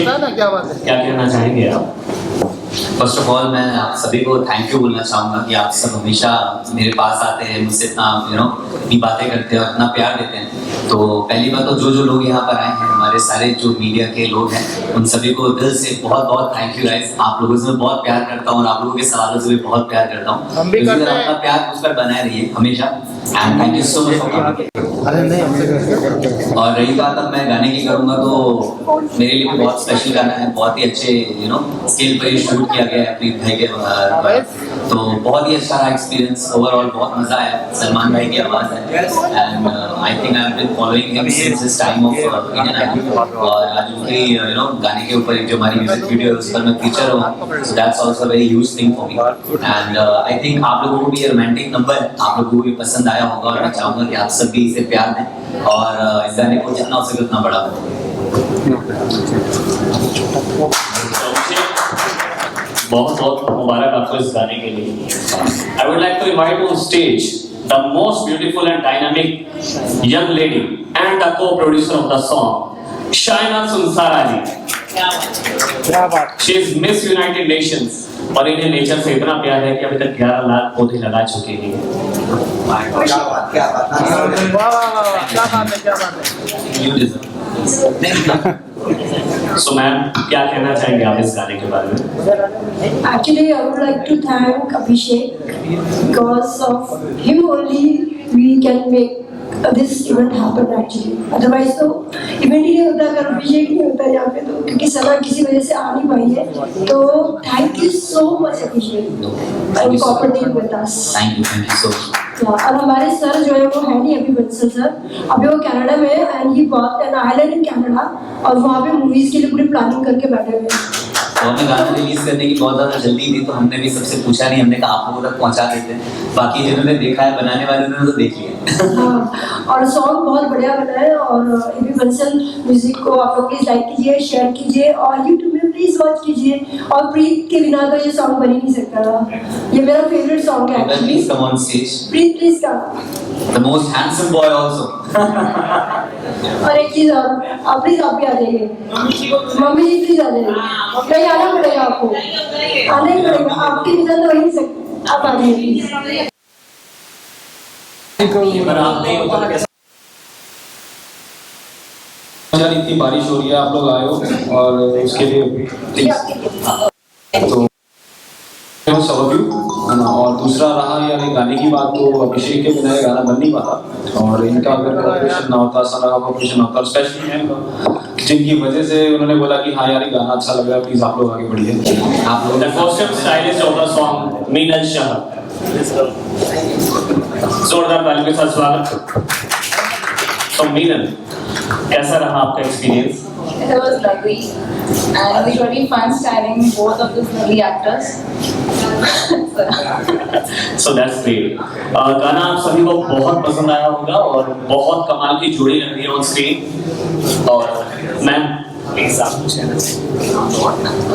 बता ना क्या बात है, क्या कहना चाहेंगे आप? फर्स्ट ऑफ ऑल मैं आप सभी को थैंक यू बोलना चाहूँगा कि आप सब हमेशा मेरे पास आते हैं, मुझसे इतना इतनी बातें करते हैं और इतना प्यार देते हैं। तो पहली बात तो जो लोग यहाँ पर आए हैं, हमारे सारे जो मीडिया के लोग हैं, उन सभी को दिल से बहुत बहुत थैंक यू गाइस। आप लोगों से मैं बहुत प्यार करता हूँ और आप लोगों के सवालों से भी बहुत प्यार करता हूँ। हम भी करते हैं। आपका प्यार मुझ पर बनाए रहिए हमेशा, and thank you so much for coming. अरे नहीं, और रही बात अब मैं गाने की करूँगा, तो मेरे लिए भी बहुत स्पेशल गाना है, बहुत ही अच्छे स्केल पर शूट किया गया है प्रीत भाई के द्वारा। तो बहुत ही अच्छा रहा एक्सपीरियंस, ओवरऑल बहुत मजा आया। सलमान भाई की आवाज़ है and I think I have been following him since this time of Indian Idol. और आज उनकी गाने के ऊपर जो हमारी म्यूजिक वीडियो है उस पर मैं फीचर हुआ, so that's also very huge thing for me. And I think आप लोगों को भी ये रोमांटिक नंबर आप लोगों को भी पसंद आया होगा और मैं चाहूँगा कि आप सब भी इसे प्यार दें और इस गाने को जितना हो सके उतना बड़ा करें। बहुत बहुत मुबारक आपको इस गाने के लिए। I would like to invite on stage the most beautiful and dynamic young lady and the co-producer of the song, Shaina Sunsara ji. क्या बात, She is Miss United Nations और इन्हें नेचर से इतना प्यार है कि अभी तक 11 लाख पौधे लगा चुके हैं। वाह वाह वाह, क्या बात है, क्या बात है। You deserve. So मैम, क्या कहना चाहेंगे आप इस गाने के बारे में? Actually, I would like to thank Abhishek because of him only we can make this event happen actually. Otherwise तो event ही नहीं होता अगर अभिषेक नहीं होता यहाँ पे, तो क्योंकि सना किसी वजह से आ नहीं पाई है। तो thank you so much Abhishek for cooperating with us. Thank you so much. और हमारे सर जो है वो है नहीं अभी बंसल सर, अभी वो कनाडा में है and he work an island in Canada और वहाँ पे मूवीज के लिए पूरी प्लानिंग करके बैठे हुए हैं। तो हमें गाना रिलीज करने की बहुत ज़्यादा जल्दी थी, तो हमने भी सबसे पूछा नहीं, हमने कहा आप लोगों तक पहुँचा देते हैं। बाकी जिन्होंने देखा है बनाने वाले ने तो देख लिया। हाँ, और सॉन्ग बहुत बढ़िया बना है और एबी बंसल म्यूजिक को आप लोग प्लीज लाइक कीजिए, शेयर कीजिए और यूट्यूब में प्लीज वॉच कीजिए। और प्रीत के बिना तो ये सॉन्ग बन ही नहीं सकता था, ये मेरा फेवरेट सॉन्ग है। Please come on stage. Preet please का। The most handsome boy also. और एक चीज और, आप प्लीज आप भी आ जाइए, मम्मी जी प्लीज आ जाइए, नहीं आना पड़ेगा आपको, आना ही पड़ेगा, आपके बिना तो हो ही नहीं सकता, आप आ जाइए प्लीज। इतनी बारिश हो रही है, आप लोग आए हो और उसके लिए तो सब यू है ना। और दूसरा रहा यानी गाने की बात, तो अभिषेक के बिना ये गाना बन नहीं पाता और इनका अगर कॉपरेशन ना होता, सना का कॉपरेशन ना होता, स्पेशली जिनकी वजह से उन्होंने बोला कि हाँ यार ये गाना अच्छा लग रहा है, प्लीज आप लोग आगे बढ़िए। आप लोग The costume stylist of the song, Meenal Shah. जोरदार तालियों के साथ स्वागत। तो मीनल, कैसा रहा आपका experience? It was lovely and it was really fun starring both of these lovely actors. So that's great. गाना आप सभी को बहुत पसंद आया होगा और बहुत कमाल की जोड़ी लग रही है ऑन स्क्रीन। और मैम प्लीज आप कुछ कहना चाहिए।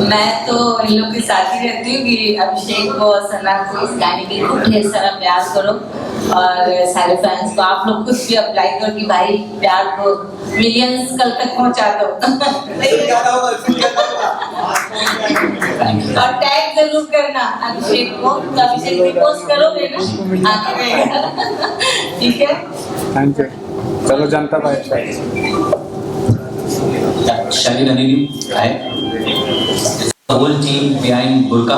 मैं तो इन लोग के साथ ही रहती हूँ कि अभिषेक को और सना को इस गाने के लिए खूब ढेर सारा प्यार करो और सारे फैंस को आप लोग कुछ भी अप्लाई करो कि भाई प्यार को मिलियंस कल तक पहुँचा दो। और टैग जरूर करना अभिषेक को, तो अभिषेक भी पोस्ट करोगे ना आगे रहेगा। ठीक है, थैंक यू। चलो जनता भाई शाली रनी है, होल टीम बिहाइंड बुरका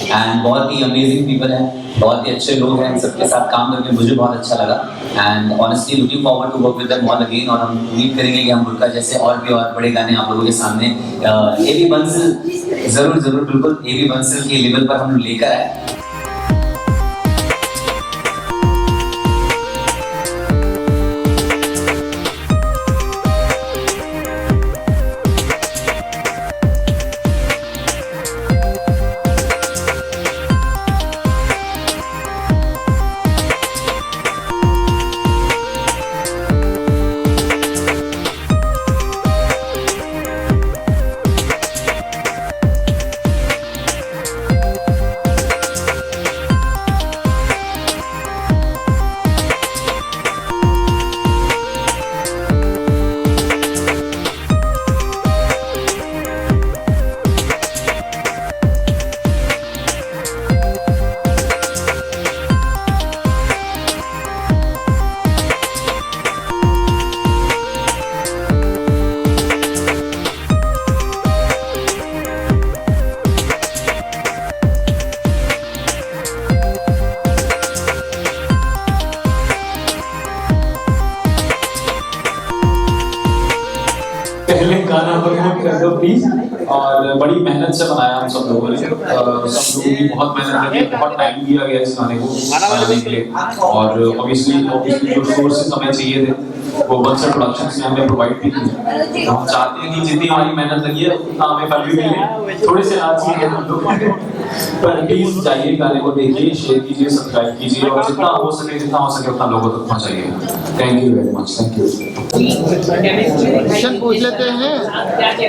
एंड बहुत ही अमेजिंग पीपल हैं, बहुत ही अच्छे लोग हैं, सबके साथ काम करके मुझे बहुत अच्छा लगा and honestly looking forward to work with them all again. और हम उम्मीद करेंगे कि हम बुरका जैसे और भी और बड़े गाने आप लोगों के सामने एबी बंसल जरूर बिल्कुल एबी बंसल के लेवल पर हम लेकर आए। प्लीज। और बड़ी मेहनत से बनाया हम सब लोगों ने, सब लोगों की बहुत मेहनत लगी, बहुत टाइम दिया गया इस गाने को बनाने के लिए। और ऑब्वियसली जो सोर्सेज हमें चाहिए थे वो बंसर प्रोडक्शन से हमने प्रोवाइड की थी। हम चाहते हैं कि जितनी हमारी मेहनत लगी है उतना हमें फल भी मिले, थोड़े से आज ही हम लोग। पर प्लीज जाइए, गाने को देखिए, शेयर कीजिए, सब्सक्राइब कीजिए और जितना हो सके उतना लोगों तक पहुंचाइए। Thank you very much. Thank you. Question पूछ लेते हैं। अरे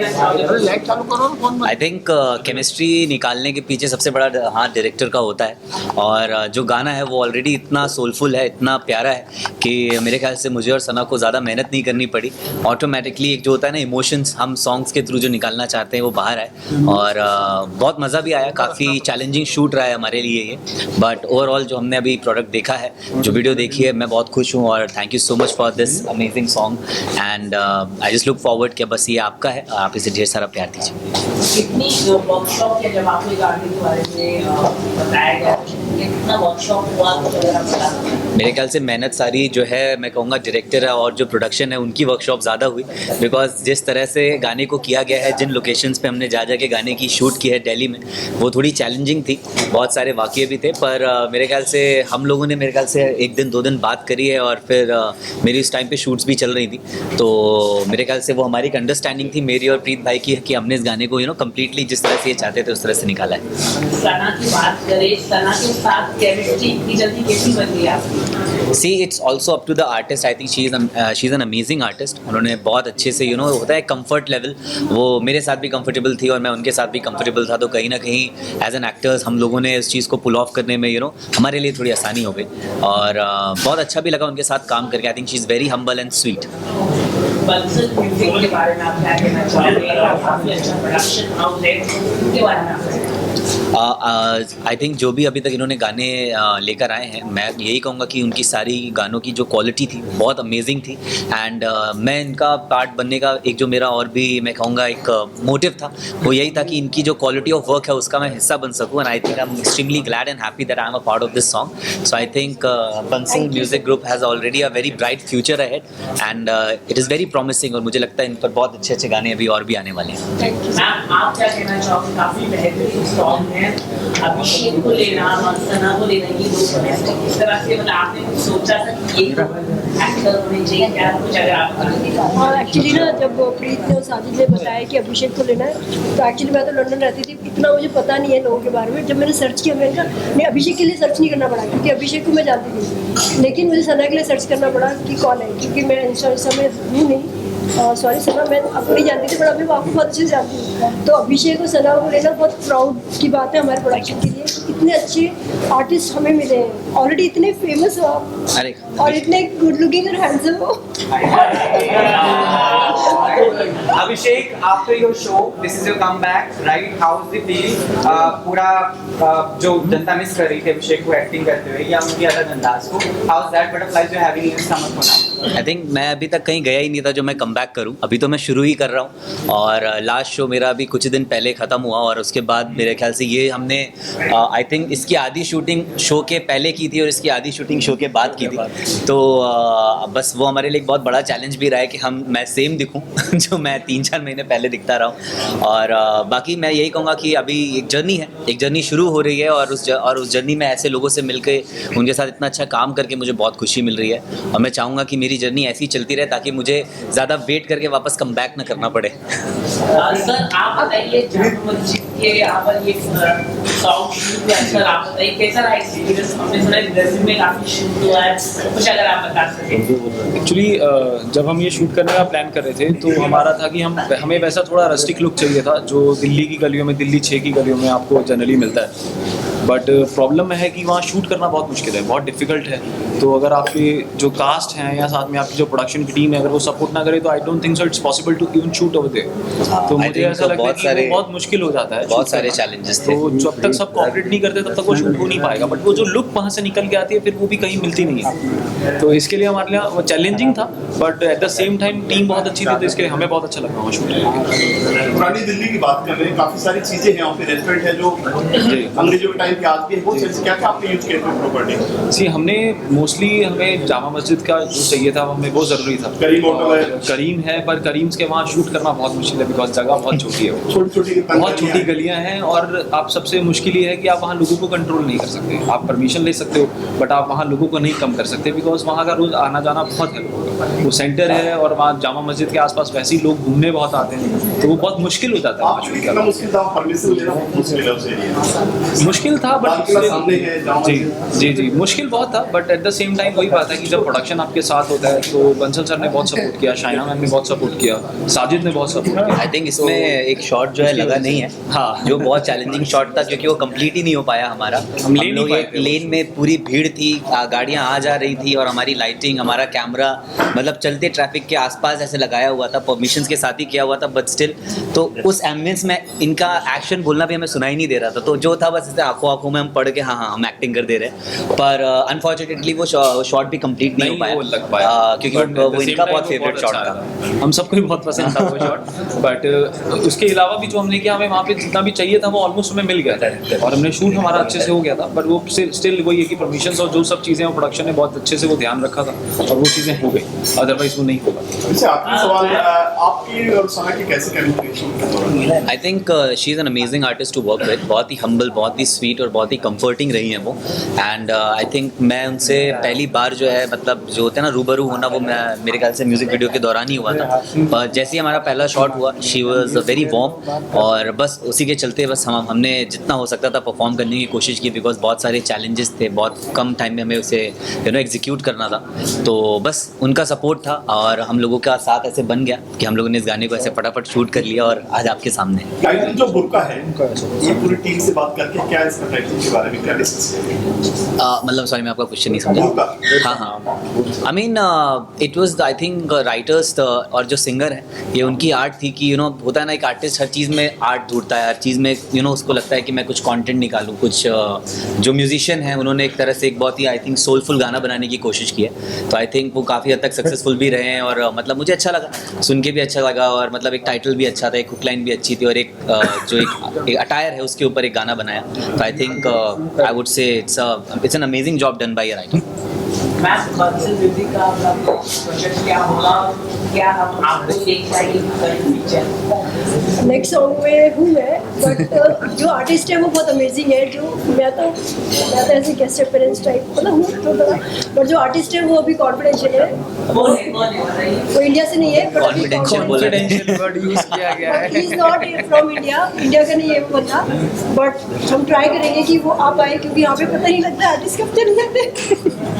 लाइट चालू करो ना फोन में। आई थिंक केमिस्ट्री निकालने के पीछे सबसे बड़ा हाथ डायरेक्टर का होता है। और जो गाना है वो ऑलरेडी इतना सोलफुल है, इतना प्यारा है कि मेरे ख्याल से मुझे और सना को ज़्यादा मेहनत नहीं करनी पड़ी। ऑटोमेटिकली एक जो होता है ना इमोशंस, हम सॉन्ग्स के थ्रू जो निकालना चाहते हैं वो बाहर आए। और बहुत मज़ा भी आया, काफ़ी चैलेंजिंग शूट रहा है हमारे लिए ये। बट ओवरऑल जो हमने अभी प्रोडक्ट देखा है, जो वीडियो देखी है, मैं बहुत खुश हूँ। और thank you so much for this amazing song. And I just look forward कि बस ये आपका है, आप इसे ढेर सारा प्यार दीजिए। कितनी वर्कशॉप या जब आपने गाने के बारे में बताया गया, कितना वर्कशॉप हुआ तो अगर आप बता दें। मेरे ख्याल से मेहनत सारी जो है मैं कहूँगा डायरेक्टर है और जो प्रोडक्शन है उनकी वर्कशॉप ज़्यादा हुई। बिकॉज जिस तरह से गाने को किया गया है, जिन लोकेशंस पे हमने जा के गाने की शूट की है दिल्ली में, वो थोड़ी चैलेंजिंग थी। बहुत सारे वाक़ये भी थे, पर मेरे ख्याल से हम लोगों ने मेरे ख्याल से 1 दिन 2 दिन बात करी है। और फिर मेरी इस टाइम पे शूट्स भी चल रही थी, तो मेरे ख्याल से वो हमारी एक अंडरस्टैंडिंग थी मेरी और प्रीत भाई की, कि हमने इस गाने को कम्प्लीटली जिस तरह से ये चाहते थे उस तरह से निकाला है। सना की बात करें, सना के साथ केमिस्ट्री इतनी जल्दी कैसी बन गई आपकी? See it's also up to the artist. I think she is an amazing artist. उन्होंने बहुत अच्छे से होता है कंफर्ट लेवल, वो मेरे साथ भी कंफर्टेबल थी और मैं उनके साथ भी कंफर्टेबल था। तो कहीं ना कहीं एज एन एक्टर्स हम लोगों ने इस चीज़ को पुल ऑफ करने में हमारे लिए थोड़ी आसानी हो गई। और बहुत अच्छा भी लगा उनके साथ काम करके। आई think she is very humble and sweet. Bansal music के बारे में आप क्या कहना चाहोगे? काफी अच्छा प्रोडक्शन हाउस है, उसके बारे में आप क्या कहना चाहोगे? आई थिंक जो भी अभी तक इन्होंने गाने लेकर आए हैं, मैं यही कहूँगा कि उनकी सारी गानों की जो क्वालिटी थी बहुत अमेजिंग थी। एंड मैं इनका पार्ट बनने का एक जो मेरा और भी मैं कहूँगा एक मोटिव था, वो यही था कि इनकी जो क्वालिटी ऑफ वर्क है उसका मैं हिस्सा बन सकूँ। And I think I am extremely glad and happy that I am a part of this song. So I think Bansal music group has already a very bright future ahead and it is very promising. और मुझे लगता है इन पर बहुत अच्छे अच्छे गाने अभी और भी आने वाले हैं। मैम आप क्या कहना चाहोगे? काफी बेहतरीन सॉन्ग है, अभिषेक को लेना और सना को लेना, ये दो केमिस्ट्री किस तरह से, मतलब आपने कुछ सोचा था कि ये एक्टर होने चाहिए क्या कुछ? अगर आप हाँ एक्चुअली ना, जब प्रीत ने और साजिद ने बताया कि अभिषेक को लेना है, तो एक्चुअली मैं तो लंदन रहती थी, इतना मुझे पता नहीं है लोगों के बारे में। जब मैंने सर्च किया, मैंने कहा नहीं, अभिषेक के लिए सर्च नहीं करना पड़ा, क्योंकि अभिषेक को मैं जानती थी। लेकिन मुझे सना के लिए सर्च करना पड़ा कि कौन है, क्योंकि मैं इंस्टा में हूँ नहीं। सॉरी सना, मैं आपको नहीं जानती थी, पर अभी मैं आपको बहुत अच्छे से जानती हूँ। तो अभिषेक और सना को लेना बहुत प्राउड की बात है हमारे प्रोडक्शन के लिए। इतने अच्छे आर्टिस्ट हमें मिले हैं, ऑलरेडी इतने फेमस हो आप, अरे और इतने गुड लुकिंग और हैंडसम हो। Abhishek, after your show, this is your comeback, right? How's the feel? पूरा जो जनता मिस कर रही थी अभिषेक को एक्टिंग करते हुए या उनकी अलग अंदाज को, how's that butterflies you're having in your stomach for now? I think मैं अभी तक कहीं गया ही नहीं था जो मैं कमबैक करूं। अभी तो मैं शुरू ही कर रहा हूं। और लास्ट शो मेरा अभी कुछ दिन पहले ख़त्म हुआ और उसके बाद मेरे ख्याल से ये हमने आई थिंक इसकी आधी शूटिंग शो के पहले की थी और इसकी आधी शूटिंग शो के बाद की थी। तो बस वो हमारे लिए एक बहुत बड़ा चैलेंज भी रहा है कि मैं सेम दिखूं जो मैं 3-4 महीने पहले दिखता रहा हूं। और बाकी मैं यही कहूँगा कि अभी एक जर्नी है, एक जर्नी शुरू हो रही है और उस जर्नी में ऐसे लोगों से मिलकर उनके साथ इतना अच्छा काम करके मुझे बहुत खुशी मिल रही है। और मैं चाहूँगा कि मेरी जर्नी ऐसी चलती रहे ताकि मुझे ज़्यादा वेट करके वापस कम बैक ना करना पड़े। सर आप बताइए, जामा मस्जिद के यहाँ पर ये सॉन्ग शूट हुआ है, सर आप बताइए कैसा रहा एक्सपीरियंस? हमने सुना है दिल्ली में काफी शूट हुआ है, कुछ अगर आप बता सकें। एक्चुअली जब हम ये शूट करने का प्लान कर रहे थे तो हमारा था कि हमें वैसा थोड़ा रस्टिक लुक चाहिए था जो दिल्ली की गलियों में, दिल्ली 6 की गलियों में आपको जनरली मिलता है। बट प्रॉब्लम है कि वहाँ शूट करना बहुत मुश्किल है, बहुत डिफिकल्ट है। तो अगर आपके जो कास्ट हैं या साथ में आपकी जो प्रोडक्शन की टीम है, अगर वो सपोर्ट ना करे तो I don't think so it's possible to even shoot over there. तो मुझे ऐसा लगता है कि वो बहुत मुश्किल हो जाता है, बहुत सारे चैलेंजेस थे। तो जब तक सब कोऑपरेट नहीं करते तब तक वो शूट हो नहीं पाएगा। बट वो जो लुक वहाँ से निकल के आती है फिर वो भी कहीं मिलती नहीं है। तो इसके लिए हमारे लिए वो चैलेंजिंग था, but at the same time team बहुत अच्छी थी, तो इसके लिए हमें बहुत अच्छा लगा वहाँ शूट करके। पुरानी दिल्ली की बात कर रहे हैं, काफी सारी चीजें हैं वहाँ पे, रेस्टोरेंट है जो अंग्रेजों के टाइम टाइम की आज भी वो चीज़ क्या क्या आपने यूज किया प्रॉपर्टी? सी हमने मोस्टली हमें जामा मस्जिद का जो चाहिए था हमें वो ज़रूरी था। करीम होटल है, करीम है, पर करीम के वहाँ शूट करना बहुत मुश्किल है बिकॉज जगह बहुत छोटी है, बहुत छोटी गलियाँ हैं और आप सबसे मुश्किल ये है कि आप वहाँ लोगों को कंट्रोल नहीं कर सकते। आप परमिशन ले सकते हो बट आप वहाँ लोगों को नहीं कम कर सकते बिकॉज वहाँ का रोज़ आना जाना बहुत है। वो सेंटर है और वहाँ जामा मस्जिद के आसपास वैसे ही लोग घूमने बहुत आते हैं, तो वो बहुत मुश्किल हो जाता है वहाँ शूट करना। मुश्किल था परमिशन लेना, मुश्किल है उस एरिया, मुश्किल था बट सामने है जामा जी जी जी मुश्किल बहुत था but at the same time वही बात है कि जब प्रोडक्शन आपके साथ होता है तो बंसल सर ने बहुत सपोर्ट किया, शाइना मैम ने बहुत सपोर्ट किया, साजिद ने बहुत सपोर्ट किया। आई थिंक इसमें एक शॉट जो है लगा नहीं है, हाँ। जो बहुत चैलेंजिंग शॉट था क्योंकि वो कंप्लीट ही नहीं हो पाया हमारा। हम ले नहीं लोग पाए एक थे। लेन में पूरी भीड़ थी, गाड़ियां आ जा रही थी और हमारी लाइटिंग, हमारा कैमरा मतलब चलते ट्रैफिक के आसपास ऐसे लगाया हुआ था, परमिशंस के साथ ही किया हुआ था बट स्टिल तो उस एम्बियंस में इनका एक्शन बोलना भी हमें सुनाई नहीं दे रहा था। तो जो था बस ऐसे आंखों आंखों में हम पढ़ के हाँ हाँ हम एक्टिंग कर दे रहे हैं, पर अनफॉर्चुनेटली वो शॉट भी कंप्लीट नहीं हो पाया, वो लग पाया क्योंकि But वो at the same इनका time बहुत वो फेवरेट शॉट अच्छा था। हम सबको भी बहुत पसंद था वो शॉट बट उसके अलावा भी जो हमने किया हमें वहाँ पे जितना भी चाहिए था वो ऑलमोस्ट हमें मिल गया था और हमने शूट हमारा अच्छे से हो गया था बट वो स्टिल वही है कि परमिशन और जो सब चीज़ें वो प्रोडक्शन ने बहुत अच्छे से वो ध्यान रखा था और वो चीज़ें हो गई, अदरवाइज वो नहीं होगा। इससे आखिरी सवाल, आपकी और सना की कैसे communication? I think she is an amazing artist to work with, बहुत ही हम्बल, बहुत ही स्वीट और बहुत ही कंफर्टिंग रही हैं वो। एंड आई थिंक मैं उनसे पहली बार जो है मतलब जो होता है ना रूबरू होना, वो मेरे ख्याल से म्यूज़िक वीडियो के दौरान ही हुआ था। पर जैसे ही हमारा पहला शॉट हुआ शी वॉज वेरी वार्म और बस उसी के चलते बस हमने जितना हो सकता था परफॉर्म करने की कोशिश की बिकॉज बहुत सारे चैलेंजेस थे, बहुत कम टाइम में हमें उसे एग्जीक्यूट करना था। तो बस उनका सपोर्ट था और हम लोगों का साथ ऐसे बन गया कि हम लोगों ने इस गाने को ऐसे फटाफट शूट कर लिया और आज आपके सामने। टाइटल जो बुर्का है, ये पूरी टीम से बात करके क्या इसका टाइटल के बारे में क्या डिस्कस किया? मतलब सॉरी मैं आपका क्वेश्चन नहीं समझा। बुर्का। हाँ हाँ, I mean it was I think writers और जो सिंगर है ये उनकी आर्ट थी कि होता है ना एक आर्टिस्ट हर चीज़ में आर्ट ढूंढता है, हर चीज़ में उसको लगता है कि मैं कुछ कंटेंट निकालूं, कुछ जो म्यूजिशियन है उन्होंने एक तरह से एक बहुत ही आई थिंक सोलफुल गाना बनाने की कोशिश की है। तो आई थिंक वो काफ़ी हद तक सक्सेसफुल भी रहे हैं और मतलब मुझे अच्छा लगा, सुन के भी अच्छा लगा और मतलब एक टाइटल भी अच्छा था, एक हुक लाइन भी अच्छी थी और एक जो एक अटायर है उसके ऊपर एक गाना बनाया। तो आई think I would say it's an amazing job done by a writer. Ma'am Bansal music का आपका प्रोजेक्ट क्या होगा, क्या हम आपको देख पाएंगे? नेक्स्ट सॉन्ग में हूँ मैं बट जो आर्टिस्ट है वो बहुत अमेजिंग है। जो मैं तो ऐसे गेस्ट अपीयरेंस टाइप मतलब हूँ तो थोड़ा, बट जो आर्टिस्ट है वो अभी कॉन्फिडेंशियल है, कौन है बताइए? वो इंडिया से नहीं है बट अभी Confidential बोला। कॉन्फिडेंशियल वर्ड यूज किया गया है। He is not from India, India का नहीं है वो बंदा, बट हम ट्राई करेंगे कि वो आ पाए क्योंकि यहाँ पे पता नहीं लगता आर्टिस्ट कब चले जाते।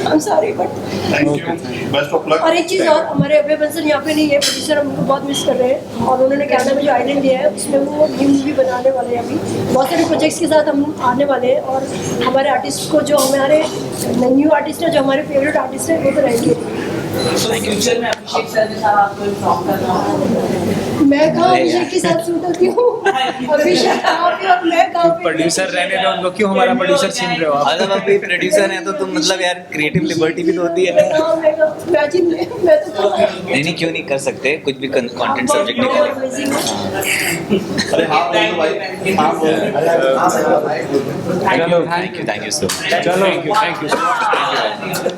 I am sorry but thank you, best of luck. और एक चीज़ और, हमारे अभय बंसल यहाँ पे नहीं है, प्रोड्यूसर हम उनको बहुत मिस कर रहे हैं और उन्होंने कनाडा में जो आइलैंड लिया है उसमें वो न्यू मूवी बनाने वाले हैं। अभी बहुत सारे प्रोजेक्ट्स के साथ हम आने वाले हैं और हमारे आर्टिस्ट को जो हमारे न्यू आर्टिस्ट है, जो हमारे फेवरेट आर्टिस्ट है वो तो रहेंगे। फ्यूचर में अभिषेक सर के साथ आपको परफॉर्म करना होगा? मैं कहाँ अभिषेक के साथ शूट होती हूँ, अभिषेक कहाँ पे और मैं कहाँ पे। प्रोड्यूसर रहने दो उनको, क्यों हमारा प्रोड्यूसर छीन रहे हो आप? अगर आप प्रोड्यूसर हैं तो तुम मतलब यार क्रिएटिव लिबर्टी भी तो होती है। मैं तो नहीं क्यों नहीं कर सकते, कुछ भी कंटेंट सब्जेक्ट निकाले। अरे हाँ बोलो भाई, हाँ बोलो। Thank you so much. चलो थैंक यू सो मच।